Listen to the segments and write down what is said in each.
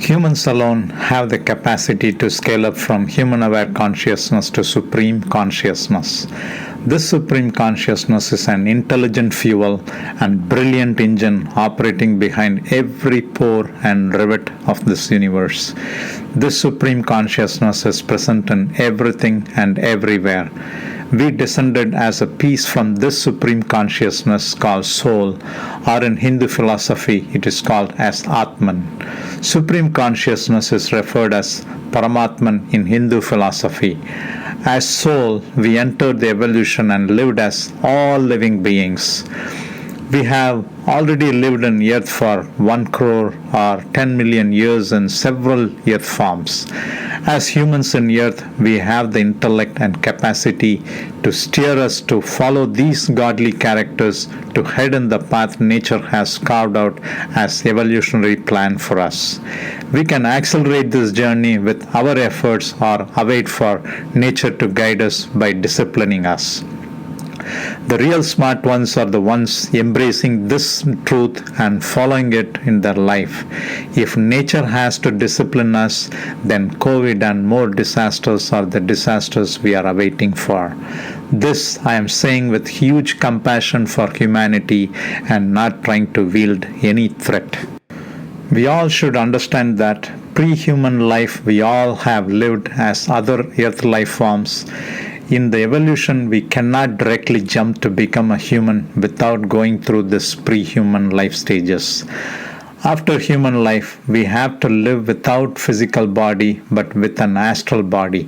Humans alone have the capacity to scale up from human-aware consciousness to supreme consciousness. This supreme consciousness is an intelligent fuel and brilliant engine operating behind every pore and rivet of this universe. This supreme consciousness is present in everything and everywhere. We descended as a piece from this supreme consciousness called soul, or in Hindu philosophy it is called as Atman. Supreme consciousness is referred as Paramatman in Hindu philosophy. As soul, we entered the evolution and lived as all living beings. We have already lived on earth for 1 crore or 10 million years in several earth forms. As humans in earth, we have the intellect and capacity to steer us to follow these godly characters to head in the path nature has carved out as evolutionary plan for us. We can accelerate this journey with our efforts or await for nature to guide us by disciplining us. The real smart ones are the ones embracing this truth and following it in their life. If nature has to discipline us, then COVID and more disasters are the disasters we are awaiting for. This I am saying with huge compassion for humanity and not trying to wield any threat. We all should understand that pre-human life we all have lived as other earth life forms. In the evolution, we cannot directly jump to become a human without going through this pre-human life stages. After human life, we have to live without physical body but with an astral body.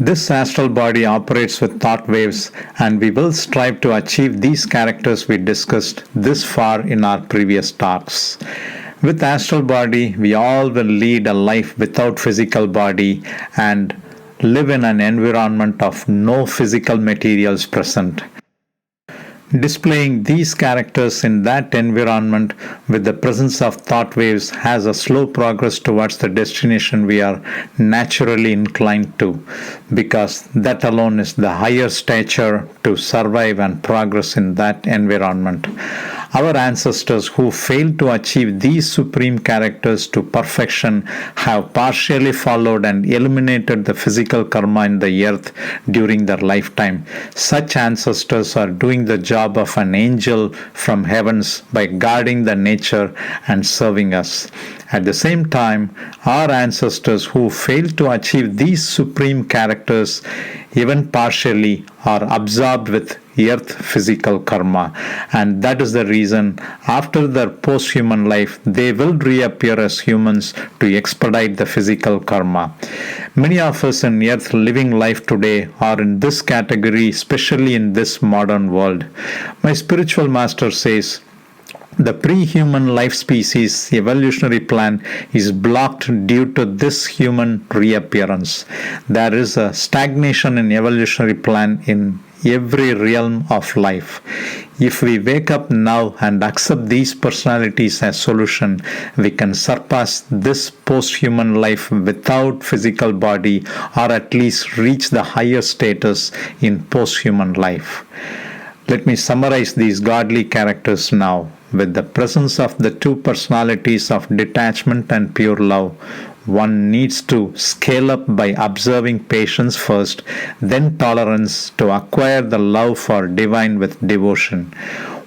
This astral body operates with thought waves, and we will strive to achieve these characters we discussed this far in our previous talks. With astral body, we all will lead a life without physical body and live in an environment of no physical materials present. Displaying these characters in that environment with the presence of thought waves has a slow progress towards the destination we are naturally inclined to, because that alone is the higher stature to survive and progress in that environment. Our ancestors who failed to achieve these supreme characters to perfection have partially followed and eliminated the physical karma in the earth during their lifetime. Such ancestors are doing the job of an angel from heavens by guarding the nature and serving us. At the same time, our ancestors who failed to achieve these supreme characters, even partially, are absorbed with earth physical karma, and that is the reason after their post-human life they will reappear as humans to expedite the physical karma. Many of us in earth living life today are in this category, especially in this modern world. My spiritual master says, the pre-human life species evolutionary plan is blocked due to this human reappearance. There is a stagnation in evolutionary plan in every realm of life. If we wake up now and accept these personalities as solution, we can surpass this post-human life without physical body, or at least reach the higher status in post-human life. Let me summarize these godly characters now. With the presence of the two personalities of detachment and pure love, one needs to scale up by observing patience first, then tolerance to acquire the love for divine with devotion.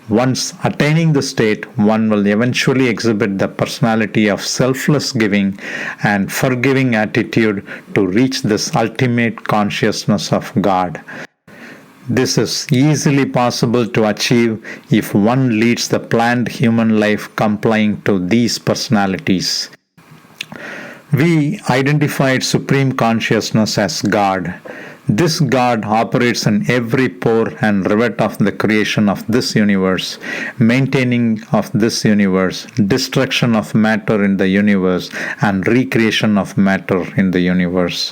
Once attaining the state, one will eventually exhibit the personality of selfless giving and forgiving attitude to reach this ultimate consciousness of God. This is easily possible to achieve if one leads the planned human life complying to these personalities. We identified Supreme Consciousness as God. This God operates in every pore and rivet of the creation of this universe, maintaining of this universe, destruction of matter in the universe, and recreation of matter in the universe.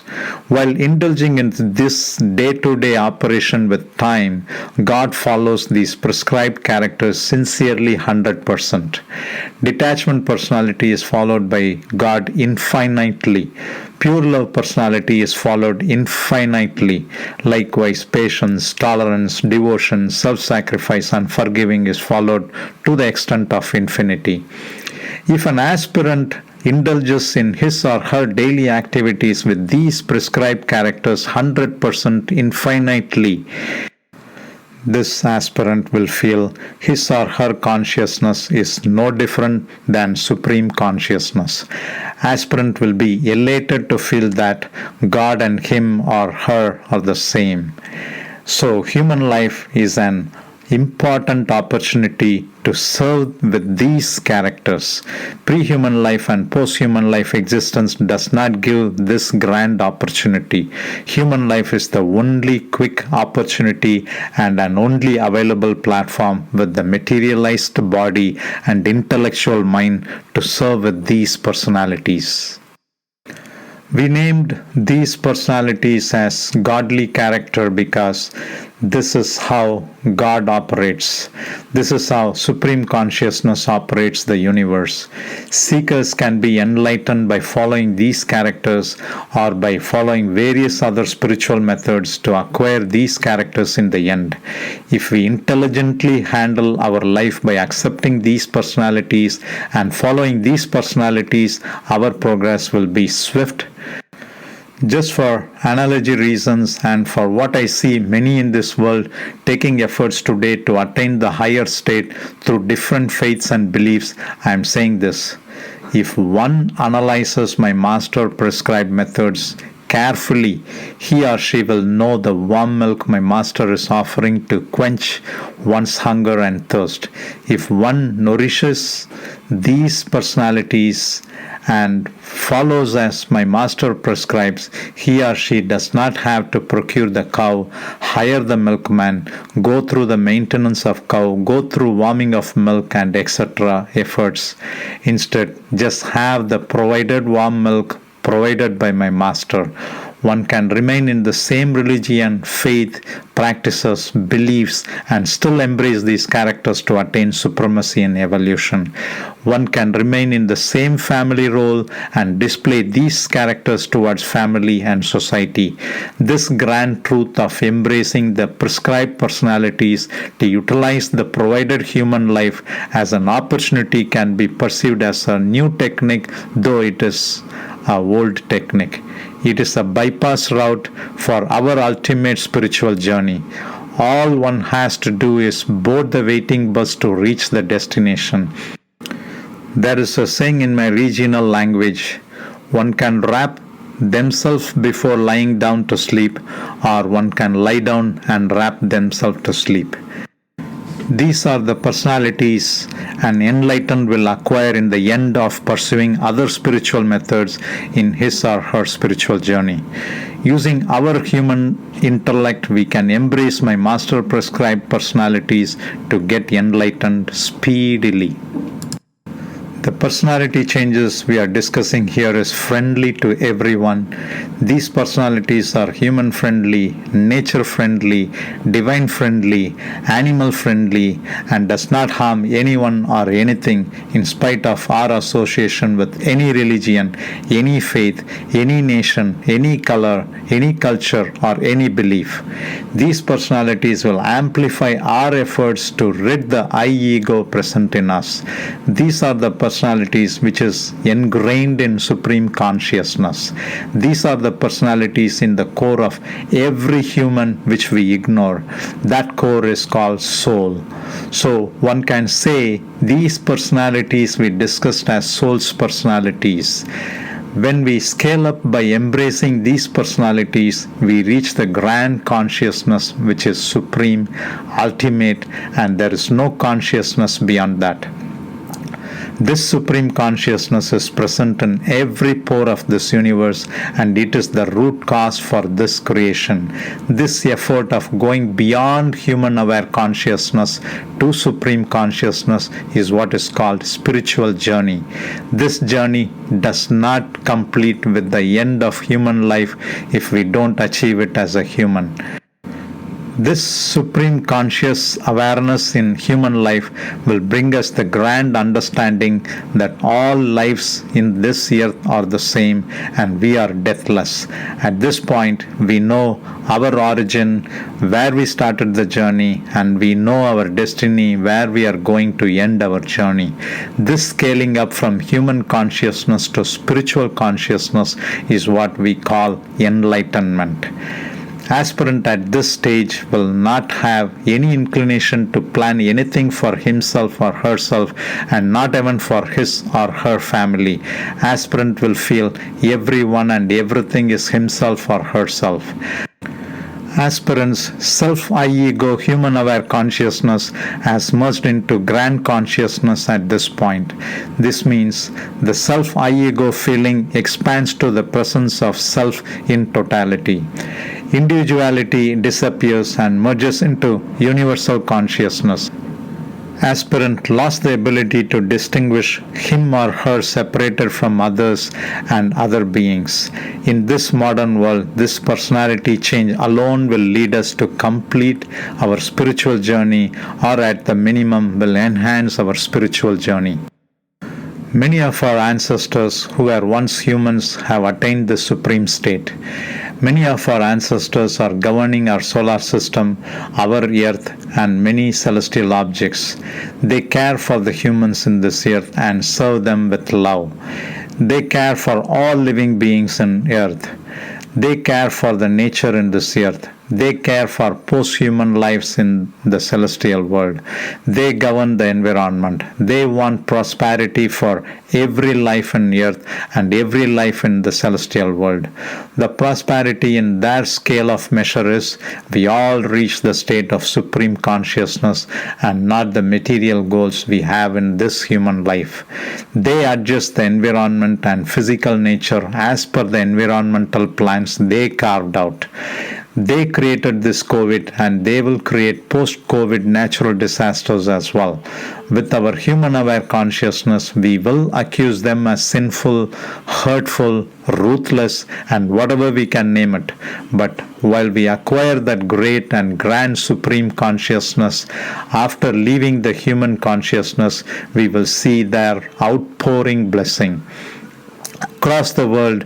While indulging in this day-to-day operation with time, God follows these prescribed characters sincerely 100%. Detachment personality is followed by God infinitely. Pure love personality is followed infinitely. Likewise, patience, tolerance, devotion, self-sacrifice, and forgiving is followed to the extent of infinity. If an aspirant indulges in his or her daily activities with these prescribed characters 100% infinitely, this aspirant will feel his or her consciousness is no different than supreme consciousness. Aspirant will be elated to feel that God and him or her are the same. So human life is an important opportunity to serve with these characters. Pre-human life and post-human life existence does not give this grand opportunity. Human life is the only quick opportunity and an only available platform with the materialized body and intellectual mind to serve with these personalities. We named these personalities as godly character because this is how God operates. This is how Supreme Consciousness operates the universe. Seekers can be enlightened by following these characters or by following various other spiritual methods to acquire these characters in the end. If we intelligently handle our life by accepting these personalities and following these personalities, our progress will be swift. Just for analogy reasons and for what I see many in this world taking efforts today to attain the higher state through different faiths and beliefs, I am saying this. If one analyzes my master prescribed methods carefully, he or she will know the warm milk my master is offering to quench one's hunger and thirst. If one nourishes these personalities and follows as my master prescribes, he or she does not have to procure the cow, hire the milkman, go through the maintenance of cow, go through warming of milk and etc. efforts. Instead, just have the provided warm milk provided by my master. One can remain in the same religion, faith, practices, beliefs, and still embrace these characters to attain supremacy and evolution. One can remain in the same family role and display these characters towards family and society. This grand truth of embracing the prescribed personalities to utilize the provided human life as an opportunity can be perceived as a new technique, though it is an old technique. It is a bypass route for our ultimate spiritual journey. All one has to do is board the waiting bus to reach the destination. There is a saying in my regional language, one can wrap themselves before lying down to sleep, or one can lie down and wrap themselves to sleep. These are the personalities an enlightened will acquire in the end of pursuing other spiritual methods in his or her spiritual journey. Using our human intellect, we can embrace my master prescribed personalities to get enlightened speedily. The personality changes we are discussing here is friendly to everyone. These personalities are human friendly, nature friendly, divine friendly, animal friendly, and does not harm anyone or anything in spite of our association with any religion, any faith, any nation, any color, any culture, or any belief. These personalities will amplify our efforts to rid the I ego present in us. These are the personalities which is ingrained in supreme consciousness. These are the personalities in the core of every human which we ignore. That core is called soul. So one can say these personalities we discussed as soul's personalities. When we scale up by embracing these personalities, we reach the grand consciousness which is supreme, ultimate, and there is no consciousness beyond that. This supreme consciousness is present in every pore of this universe, and it is the root cause for this creation. This effort of going beyond human aware consciousness to supreme consciousness is what is called spiritual journey. This journey does not complete with the end of human life if we don't achieve it as a human. This supreme conscious awareness in human life will bring us the grand understanding that all lives in this earth are the same and we are deathless. At this point, we know our origin, where we started the journey, and we know our destiny, where we are going to end our journey. This scaling up from human consciousness to spiritual consciousness is what we call enlightenment. Aspirant at this stage will not have any inclination to plan anything for himself or herself, and not even for his or her family. Aspirant will feel everyone and everything is himself or herself. Aspirant's self-I-ego human-aware consciousness has merged into grand consciousness at this point. This means the self-I-ego feeling expands to the presence of self in totality. Individuality disappears and merges into universal consciousness. Aspirant lost the ability to distinguish him or her separated from others and other beings. In this modern world, this personality change alone will lead us to complete our spiritual journey, or at the minimum will enhance our spiritual journey. Many of our ancestors who were once humans have attained this supreme state. Many of our ancestors are governing our solar system, our earth, and many celestial objects. They care for the humans in this earth and serve them with love. They care for all living beings in earth. They care for the nature in this earth. They care for post-human lives in the celestial world. They govern the environment. They want prosperity for every life on earth and every life in the celestial world. The prosperity in their scale of measure is we all reach the state of supreme consciousness and not the material goals we have in this human life. They adjust the environment and physical nature as per the environmental plans they carved out. They created this COVID and they will create post-COVID natural disasters as well. With our human-aware consciousness, we will accuse them as sinful, hurtful, ruthless, and whatever we can name it. But while we acquire that great and grand supreme consciousness, after leaving the human consciousness, we will see their outpouring blessing. Across the world,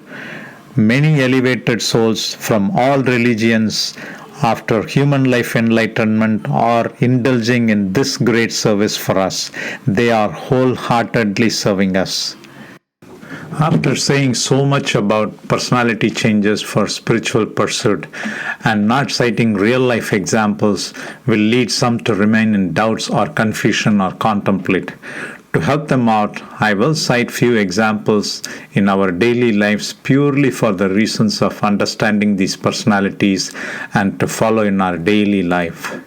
many elevated souls from all religions after human life enlightenment are indulging in this great service for us. They are wholeheartedly serving us. After saying so much about personality changes for spiritual pursuit and not citing real life examples will lead some to remain in doubts or confusion or contemplate. To help them out, I will cite few examples in our daily lives purely for the reasons of understanding these personalities and to follow in our daily life.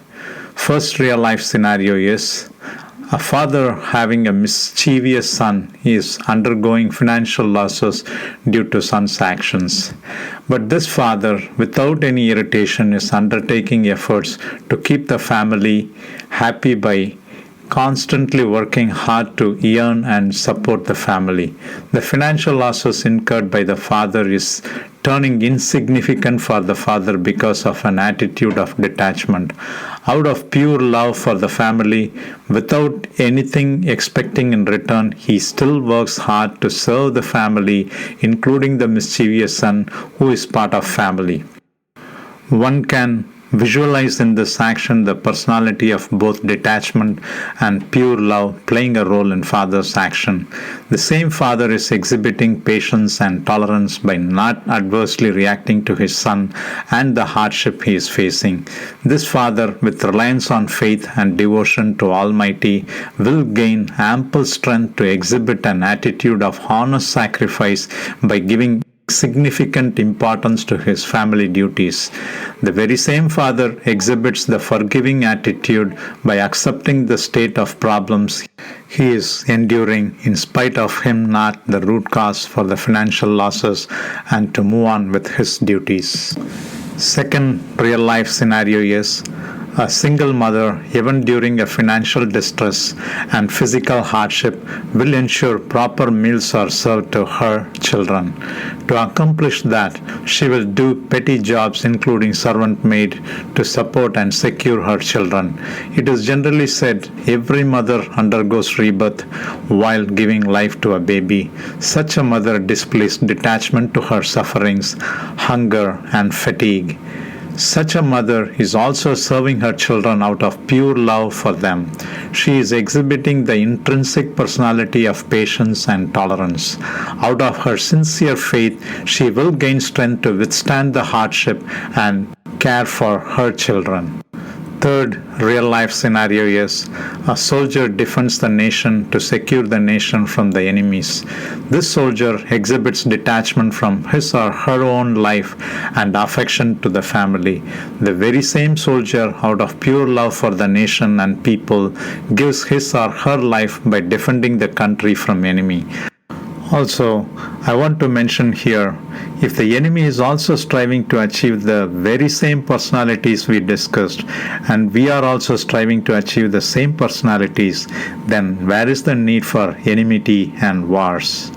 First real life scenario is a father having a mischievous son. He is undergoing financial losses due to son's actions. But this father, without any irritation, is undertaking efforts to keep the family happy by constantly working hard to earn and support the family. The financial losses incurred by the father is turning insignificant for the father because of an attitude of detachment. Out of pure love for the family, without anything expecting in return, he still works hard to serve the family, including the mischievous son who is part of family. One can visualize in this action the personality of both detachment and pure love playing a role in father's action. The same father is exhibiting patience and tolerance by not adversely reacting to his son and the hardship he is facing. This father, with reliance on faith and devotion to Almighty, will gain ample strength to exhibit an attitude of honest sacrifice by giving significant importance to his family duties. The very same father exhibits the forgiving attitude by accepting the state of problems he is enduring in spite of him not the root cause for the financial losses and to move on with his duties. Second real life scenario is A single mother, even during a financial distress and physical hardship, will ensure proper meals are served to her children. To accomplish that, she will do petty jobs including servant maid to support and secure her children. It is generally said every mother undergoes rebirth while giving life to a baby. Such a mother displays detachment to her sufferings, hunger, and fatigue. Such a mother is also serving her children out of pure love for them. She is exhibiting the intrinsic personality of patience and tolerance. Out of her sincere faith, she will gain strength to withstand the hardship and care for her children. Third real life scenario is a soldier defends the nation to secure the nation from the enemies. This soldier exhibits detachment from his or her own life and affection to the family. The very same soldier, out of pure love for the nation and people, gives his or her life by defending the country from enemy. Also, I want to mention here, if the enemy is also striving to achieve the very same personalities we discussed, and we are also striving to achieve the same personalities, then where is the need for enmity and wars?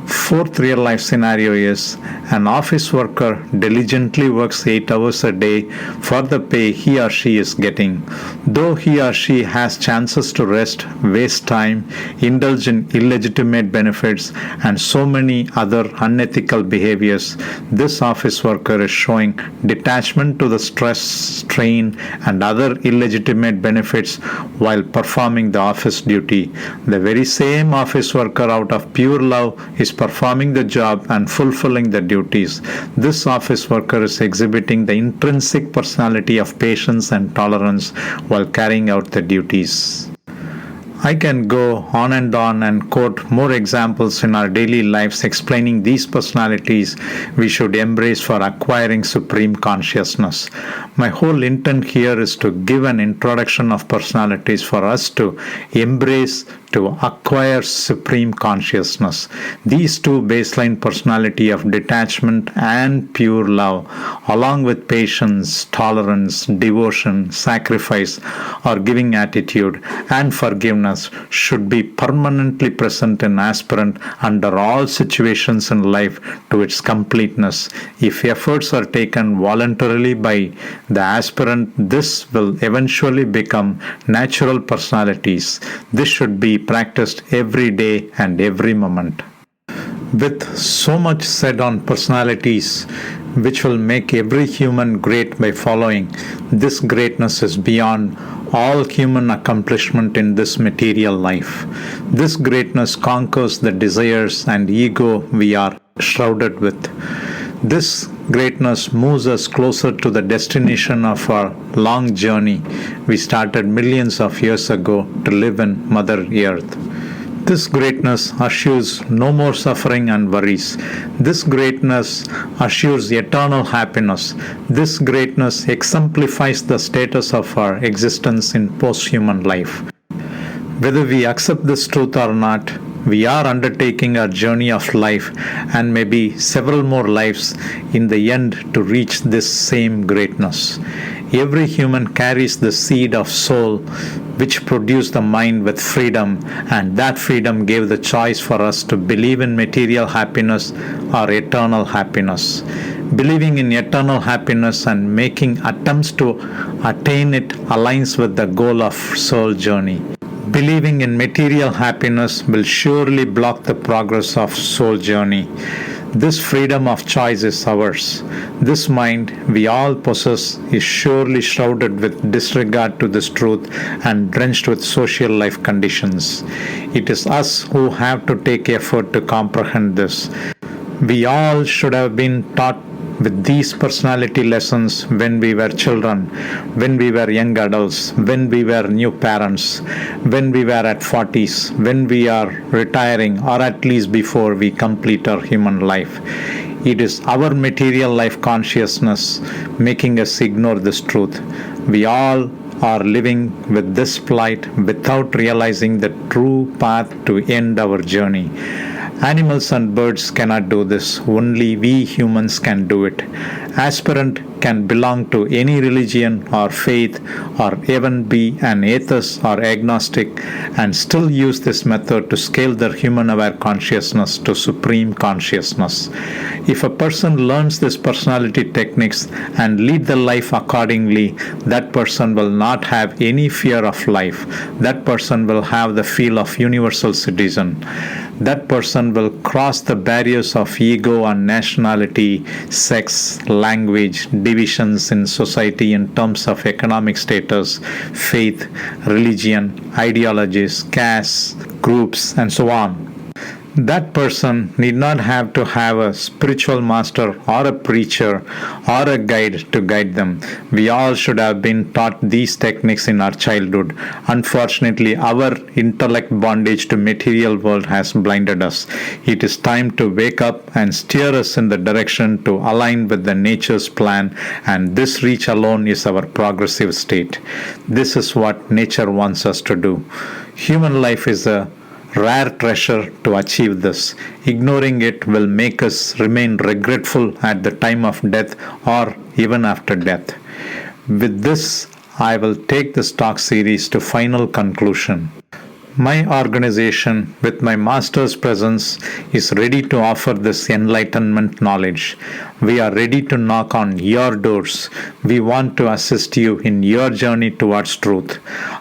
Fourth real life scenario is an office worker diligently works 8 hours a day for the pay he or she is getting. Though he or she has chances to rest, waste time, indulge in illegitimate benefits, and so many other unethical behaviors, this office worker is showing detachment to the stress, strain, and other illegitimate benefits while performing the office duty. The very same office worker, out of pure love, is performing the job and fulfilling the duties. This office worker is exhibiting the intrinsic personality of patience and tolerance while carrying out the duties. I can go on and quote more examples in our daily lives explaining these personalities we should embrace for acquiring supreme consciousness. My whole intent here is to give an introduction of personalities for us to embrace, to acquire supreme consciousness. These two baseline personality of detachment and pure love, along with patience, tolerance, devotion, sacrifice, or giving attitude, and forgiveness, should be permanently present in aspirant under all situations in life to its completeness. If efforts are taken voluntarily by the aspirant, this will eventually become natural personalities. This should be practiced every day and every moment. With so much said on personalities, which will make every human great by following, this greatness is beyond all human accomplishment in this material life. This greatness conquers the desires and ego we are shrouded with. This greatness moves us closer to the destination of our long journey we started millions of years ago to live in Mother Earth. This greatness assures no more suffering and worries. This greatness assures eternal happiness. This greatness exemplifies the status of our existence in post-human life. Whether we accept this truth or not, we are undertaking our journey of life and maybe several more lives in the end to reach this same greatness. Every human carries the seed of soul which produced the mind with freedom, and that freedom gave the choice for us to believe in material happiness or eternal happiness. Believing in eternal happiness and making attempts to attain it aligns with the goal of soul journey. Believing in material happiness will surely block the progress of soul journey. This freedom of choice is ours. This mind we all possess is surely shrouded with disregard to this truth and drenched with social life conditions. It is us who have to take effort to comprehend this. We all should have been taught with these personality lessons when we were children, when we were young adults, when we were new parents, when we were at 40s, when we are retiring, or at least before we complete our human life. It is our material life consciousness making us ignore this truth. We all are living with this plight without realizing the true path to end our journey. Animals and birds cannot do this. Only we humans can do it. Aspirant can belong to any religion or faith or even be an atheist or agnostic and still use this method to scale their human aware consciousness to supreme consciousness. If a person learns these personality techniques and lead the life accordingly, that person will not have any fear of life. That person will have the feel of universal citizen. That person will cross the barriers of ego and nationality, sex, language, divisions in society in terms of economic status, faith, religion, ideologies, castes, groups, and so on. That person need not have to have a spiritual master or a preacher or a guide to guide them. We all should have been taught these techniques in our childhood. Unfortunately, our intellect bondage to material world has blinded us. It is time to wake up and steer us in the direction to align with the nature's plan, and this reach alone is our progressive state. This is what nature wants us to do. Human life is a rare treasure to achieve this. Ignoring it will make us remain regretful at the time of death or even after death. With this, I will take this talk series to final conclusion. My organization, with my master's presence, is ready to offer this enlightenment knowledge. We are ready to knock on your doors. We want to assist you in your journey towards truth.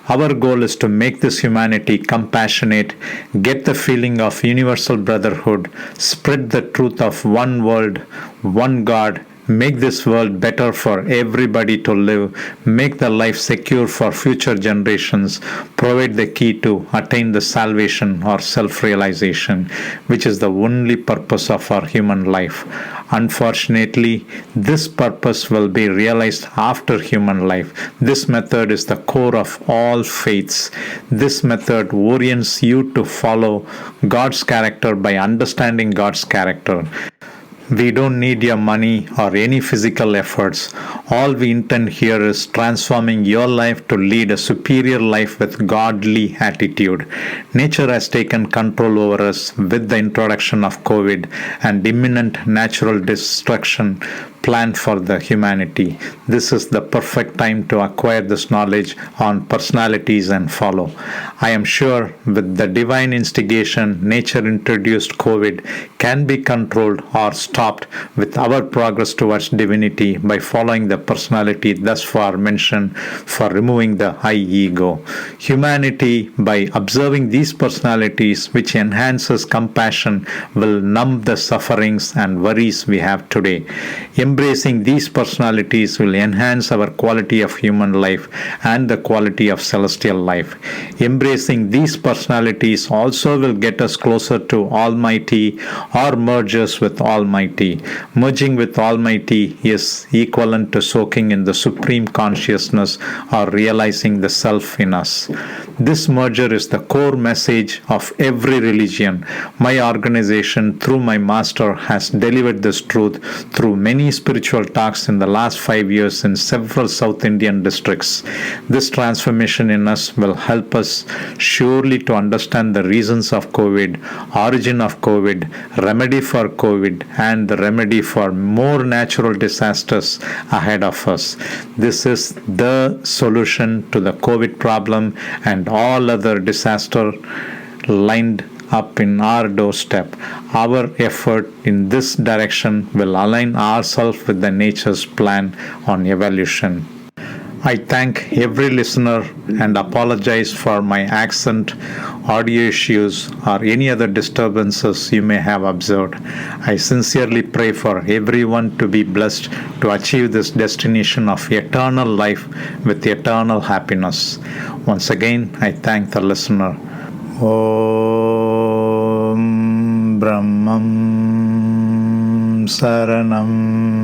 Our goal is to make this humanity compassionate, get the feeling of universal brotherhood, spread the truth of one world, one God, make this world better for everybody to live, make the life secure for future generations, provide the key to attain the salvation or self-realization, which is the only purpose of our human life. Unfortunately, this purpose will be realized after human life. This method is the core of all faiths. This method orients you to follow God's character by understanding God's character. We don't need your money or any physical efforts. All we intend here is transforming your life to lead a superior life with godly attitude. Nature has taken control over us with the introduction of COVID and imminent natural destruction planned for the humanity. This is the perfect time to acquire this knowledge on personalities and follow. I am sure with the divine instigation, nature introduced COVID can be controlled or stopped with our progress towards divinity by following the personality thus far mentioned for removing the high ego. Humanity, by observing these personalities which enhances compassion, will numb the sufferings and worries we have today. Embracing these personalities will enhance our quality of human life and the quality of celestial life. Embracing these personalities also will get us closer to Almighty or merge us with Almighty. Merging with Almighty is equivalent to soaking in the supreme consciousness or realizing the self in us. This merger is the core message of every religion. My organization, through my master, has delivered this truth through many spiritual talks in the last 5 years in several South Indian districts. This transformation in us will help us surely to understand the reasons of COVID, origin of COVID, remedy for COVID, and the remedy for more natural disasters ahead of us. This is the solution to the COVID problem and all other disaster lined up in our doorstep. Our effort in this direction will align ourselves with the nature's plan on evolution. I thank every listener and apologize for my accent, audio issues, or any other disturbances you may have observed. I sincerely pray for everyone to be blessed to achieve this destination of eternal life with eternal happiness. Once again, I thank the listener. Om Brahmam Saranam